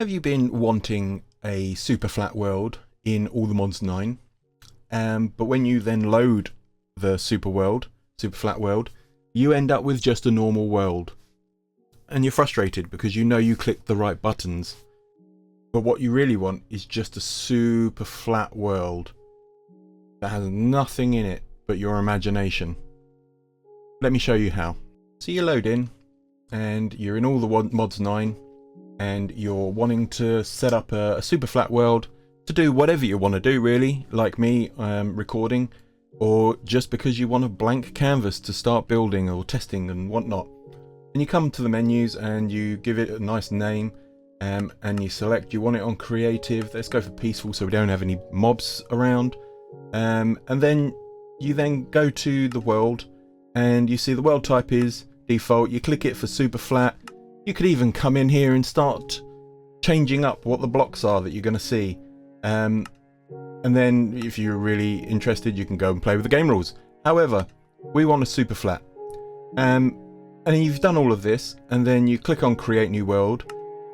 Have you been wanting a super flat world in all the mods 9? But when you then load the super flat world, you end up with just a normal world. And you're frustrated because you know you clicked the right buttons. But what you really want is just a super flat world that has nothing in it but your imagination. Let me show you how. So you load in and you're in all the mods 9 and you're wanting to set up a super flat world to do whatever you want to do, really, like me recording, or just because you want a blank canvas to start building or testing and whatnot. And you come to the menus and you give it a nice name, and you select you want it on creative. Let's go for peaceful so we don't have any mobs around. And then you go to the world and you see the world type is default. You click it for super flat. You could even come in here and start changing up what the blocks are that you're going to see. And then if you're really interested, you can go and play with the game rules. However, we want a super flat. And you've done all of this, and then you click on create new world,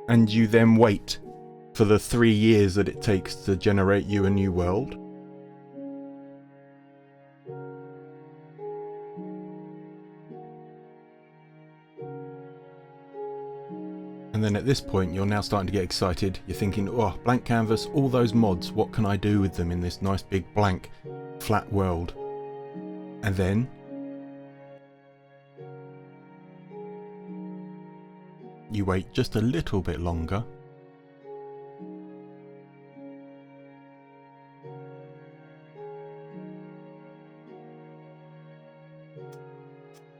and you then wait for the 3 years that it takes to generate you a new world. And then at this point, you're now starting to get excited. You're thinking, oh, blank canvas, all those mods, what can I do with them in this nice big blank flat world? And then you wait just a little bit longer.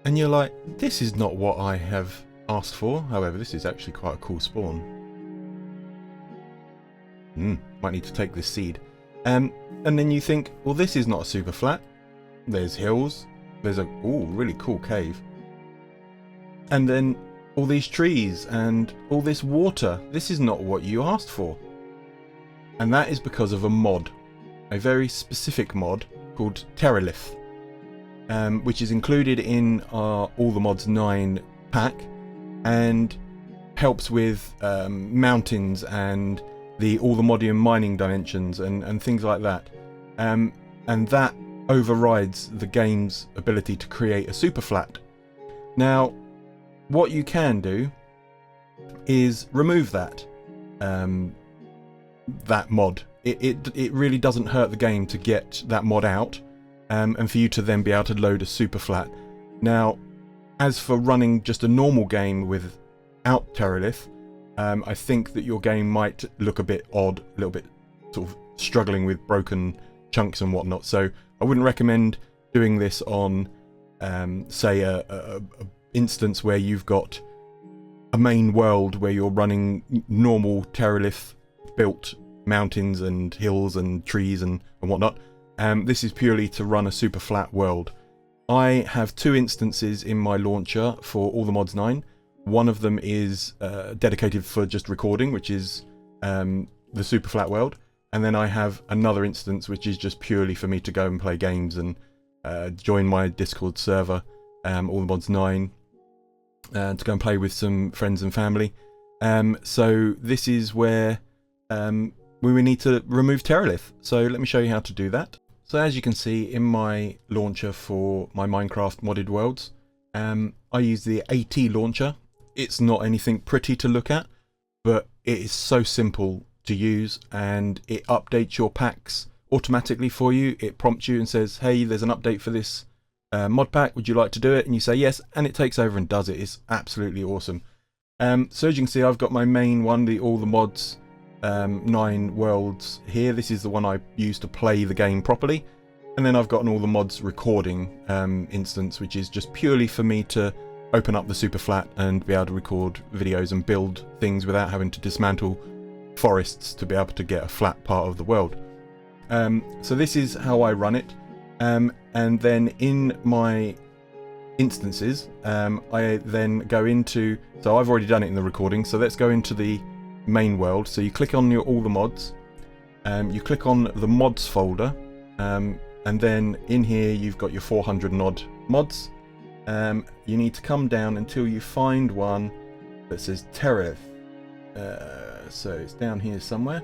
And you're like, this is not what I have asked for. However, this is actually quite a cool spawn. Might need to take this seed. And then you think, well, this is not a super flat. There's hills. There's a really cool cave. And then all these trees and all this water. This is not what you asked for. And that is because of a mod. A very specific mod called Teralith. Which is included in our All the Mods 9 pack. And helps with mountains and all the modium mining dimensions and things like that. And that overrides the game's ability to create a super flat. Now, what you can do is remove that mod. It really doesn't hurt the game to get that mod out, and for you to then be able to load a super flat. Now, as for running just a normal game without Teralith, I think that your game might look a bit odd, a little bit sort of struggling with broken chunks and whatnot. So I wouldn't recommend doing this on, say, a instance where you've got a main world where you're running normal Teralith built mountains and hills and trees and whatnot. This is purely to run a super flat world. I have 2 instances in my launcher for all the mods 9. One of them is dedicated for just recording, which is the super flat world. And then I have another instance which is just purely for me to go and play games and join my Discord server, all the mods 9, to go and play with some friends and family. So this is where we will need to remove Teralith. So let me show you how to do that. So as you can see in my launcher for my Minecraft modded worlds, I use the AT launcher. It's not anything pretty to look at, but it is so simple to use, and it updates your packs automatically for you. It prompts you and says, hey, there's an update for this mod pack. Would you like to do it? And you say yes, and it takes over and does it. It's absolutely awesome. So as you can see, I've got my main one, the All the Mods 9 worlds here. This is the one I use to play the game properly, and then I've got an All the Mods recording instance, which is just purely for me to open up the super flat and be able to record videos and build things without having to dismantle forests to be able to get a flat part of the world. So this is how I run it, and then in my instances I then go into, so I've already done it in the recording, so let's go into the main world. So you click on your all the mods, you click on the mods folder, and then in here you've got your 400 and odd mods. You need to come down until you find one that says Teralith. So it's down here somewhere.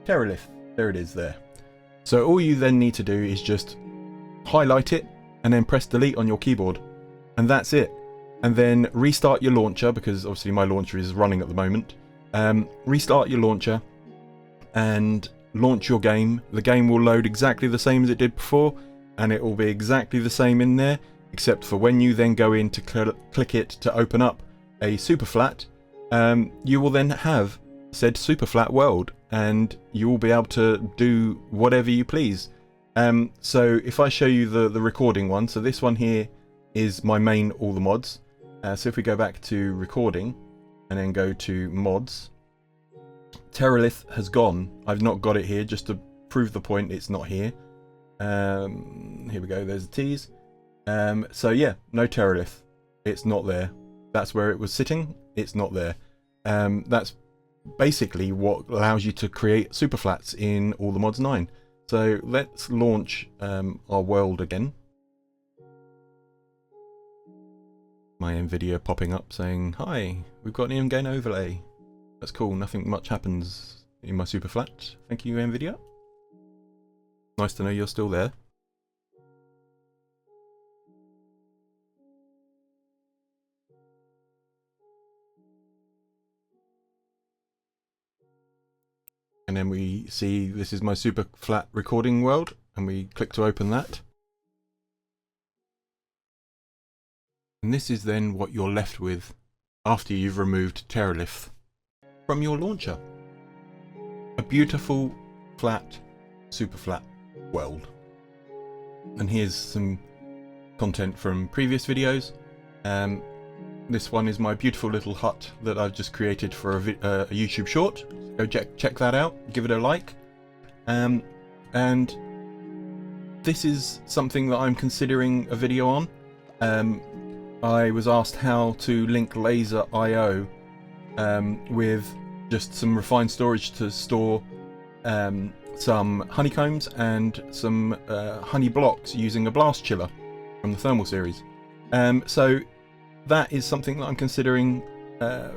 Teralith. There it is there. So all you then need to do is just highlight it and then press delete on your keyboard. And that's it. And then restart your launcher, because obviously my launcher is running at the moment. Restart your launcher and launch your game. The game will load exactly the same as it did before, and it will be exactly the same in there, except for when you then go in to click it to open up a superflat, you will then have said superflat world, and you will be able to do whatever you please. So if I show you the recording one, so this one here is my main all the mods. So if we go back to recording and then go to mods, Teralith has gone. I've not got it here, just to prove the point it's not here. Here we go, there's the tease. So yeah, no Teralith, it's not there. That's where it was sitting, it's not there. That's basically what allows you to create superflats in All the Mods 9. So let's launch our world again. My NVIDIA popping up saying, hi, we've got an in-game overlay. That's cool, nothing much happens in my superflat. Thank you, NVIDIA. Nice to know you're still there. And then we see this is my superflat recording world, and we click to open that. And this is then what you're left with after you've removed Teralith from your launcher. A beautiful, flat, superflat world. And here's some content from previous videos. This one is my beautiful little hut that I've just created for a YouTube short. Go check that out, give it a like. And this is something that I'm considering a video on. I was asked how to link laser IO with just some refined storage to store some honeycombs and some honey blocks using a blast chiller from the thermal series. So that is something that I'm considering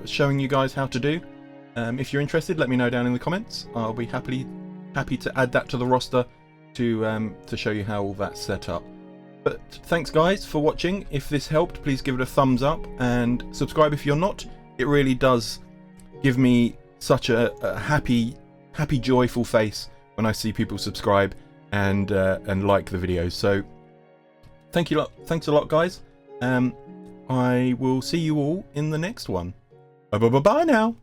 showing you guys how to do. If you're interested, let me know down in the comments. I'll be happy to add that to the roster to show you how all that's set up. But thanks guys for watching. If this helped, please give it a thumbs up and subscribe if you're not. It really does give me such a happy, joyful face when I see people subscribe and like the videos. So thanks a lot guys. I will see you all in the next one. Bye now.